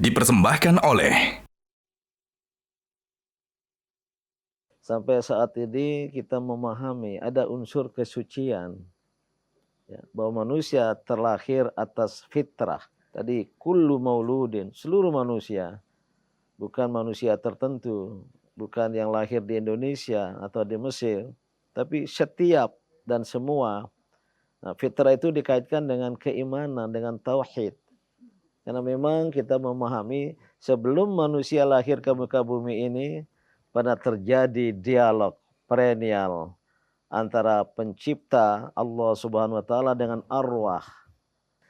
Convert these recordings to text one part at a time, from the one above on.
Dipersembahkan oleh Sampai saat ini kita memahami ada unsur kesucian, ya, bahwa manusia terlahir atas fitrah. Tadi kullu mauludin, seluruh manusia, bukan manusia tertentu, bukan yang lahir di Indonesia atau di Mesir, tapi setiap dan semua. Nah, fitrah itu dikaitkan dengan keimanan, dengan tauhid. Karena memang kita memahami sebelum manusia lahir ke muka bumi ini, pernah terjadi dialog perennial antara pencipta Allah Subhanahu wa taala dengan arwah.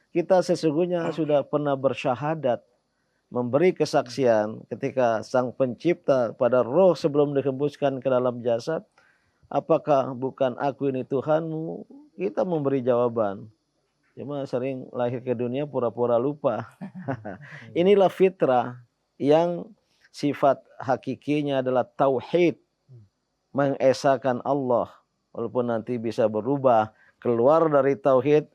Kita sesungguhnya sudah pernah bersyahadat, memberi kesaksian ketika sang pencipta pada roh sebelum dihembuskan ke dalam jasad, apakah bukan aku ini Tuhanmu? Kita memberi jawaban. Cuma sering lahir ke dunia pura-pura lupa. Inilah fitrah yang sifat hakikinya adalah tauhid, mengesahkan Allah. Walaupun nanti bisa berubah, keluar dari tauhid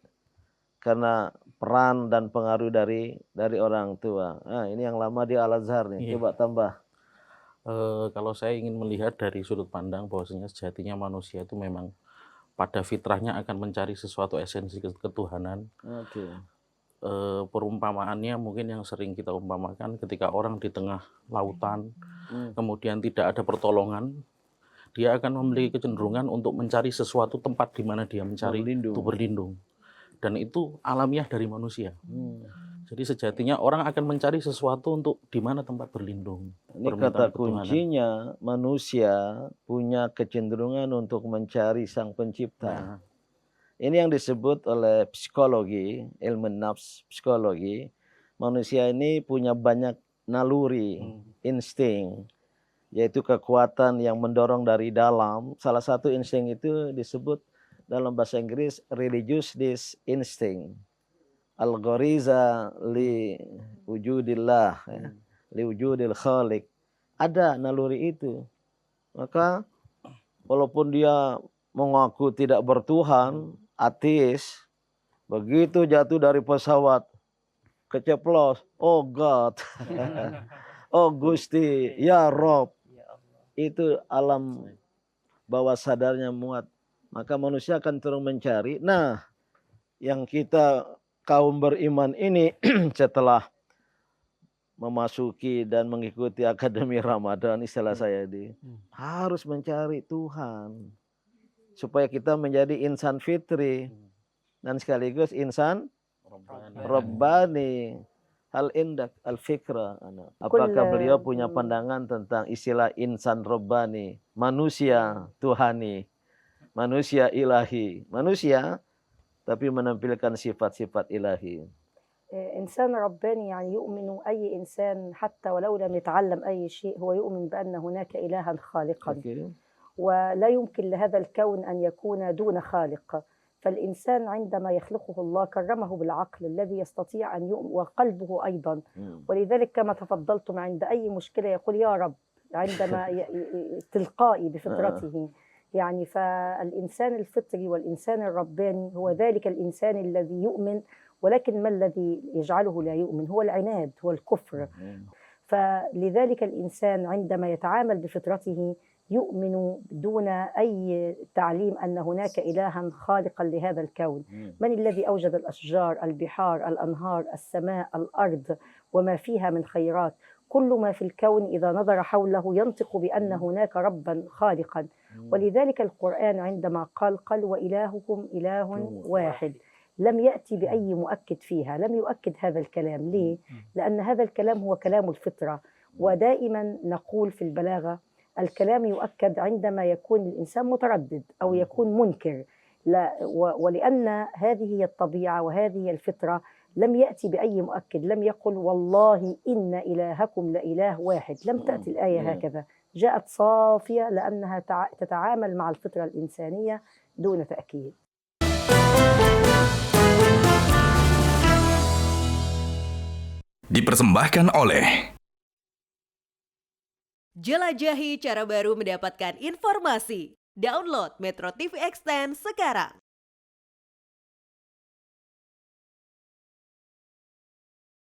karena peran dan pengaruh dari orang tua. Nah, ini yang lama di Al-Azhar nih. Iya. Coba tambah. Kalau saya ingin melihat dari sudut pandang bahwasanya sejatinya manusia itu memang pada fitrahnya akan mencari sesuatu esensi ketuhanan. Oke. Perumpamaannya mungkin yang sering kita umpamakan ketika orang di tengah lautan, kemudian tidak ada pertolongan, dia akan memiliki kecenderungan untuk mencari sesuatu tempat di mana dia mencari untuk berlindung. Dan itu alamiah dari manusia. Jadi sejatinya orang akan mencari sesuatu untuk di mana tempat berlindung. Ini kata kuncinya, manusia punya kecenderungan untuk mencari sang pencipta. Nah, ini yang disebut oleh psikologi, ilmu nafs psikologi. Manusia ini punya banyak naluri, insting, yaitu kekuatan yang mendorong dari dalam. Salah satu insting itu disebut dalam bahasa Inggris religious instinct. Al-ghariza li wujudillah, ya, li wujudil khaliq. Ada naluri itu. Maka walaupun dia mengaku tidak bertuhan, ateis, begitu jatuh dari pesawat, keceplos, oh God, oh Gusti, ya Rob, itu alam bawah sadarnya muat. Maka manusia akan terus mencari. Nah, yang kita kaum beriman ini setelah memasuki dan mengikuti Akademi Ramadan, istilah saya ini, harus mencari Tuhan. Supaya kita menjadi insan fitri dan sekaligus insan Rabbani. Hal indak al-fikra. Apakah beliau punya pandangan tentang istilah insan Rabbani? Manusia Tuhani, manusia ilahi. Manusia tapi menampilkan sifat-sifat ilahi. إنسان رباني يعني يؤمن أي إنسان حتى ولو لم يتعلم أي شيء هو يؤمن بأن هناك إلها خالقا. ولا يمكن لهذا الكون أن يكون دون خالق. فالإنسان عندما يخلقه الله كرمه بالعقل الذي يستطيع أن يؤمن وقلبه أيضا. ولذلك كما تفضلتم عند أي مشكلة يقول يا رب عندما تلقائي بفطرته. يعني فالإنسان الفطري والإنسان الرباني هو ذلك الإنسان الذي يؤمن، ولكن ما الذي يجعله لا يؤمن؟ هو العناد، هو الكفر. فلذلك الإنسان عندما يتعامل بفطرته يؤمن دون أي تعليم أن هناك إلها خالقا لهذا الكون. من الذي أوجد الأشجار، البحار، الأنهار، السماء، الأرض وما فيها من خيرات؟ كل ما في الكون إذا نظر حوله ينطق بأن هناك ربا خالقا. ولذلك القرآن عندما قال وإلهكم إله واحد، لم يأتي بأي مؤكد فيها، لم يؤكد هذا الكلام. ليه؟ لأن هذا الكلام هو كلام الفطرة. ودائما نقول في البلاغة الكلام يؤكد عندما يكون الإنسان متردد أو يكون منكر. ولأن هذه هي الطبيعة وهذه هي الفطرة، لم يأتي بأي مؤكد، لم يقل والله إن إلهكم لإله واحد، لم تأتي الآية هكذا. جاءت صافية لأنها تتعامل مع الفطرة الإنسانية دون تأكيد. Dipersembahkan oleh Jelajahi cara baru mendapatkan informasi. Download Metro TV Extend sekarang.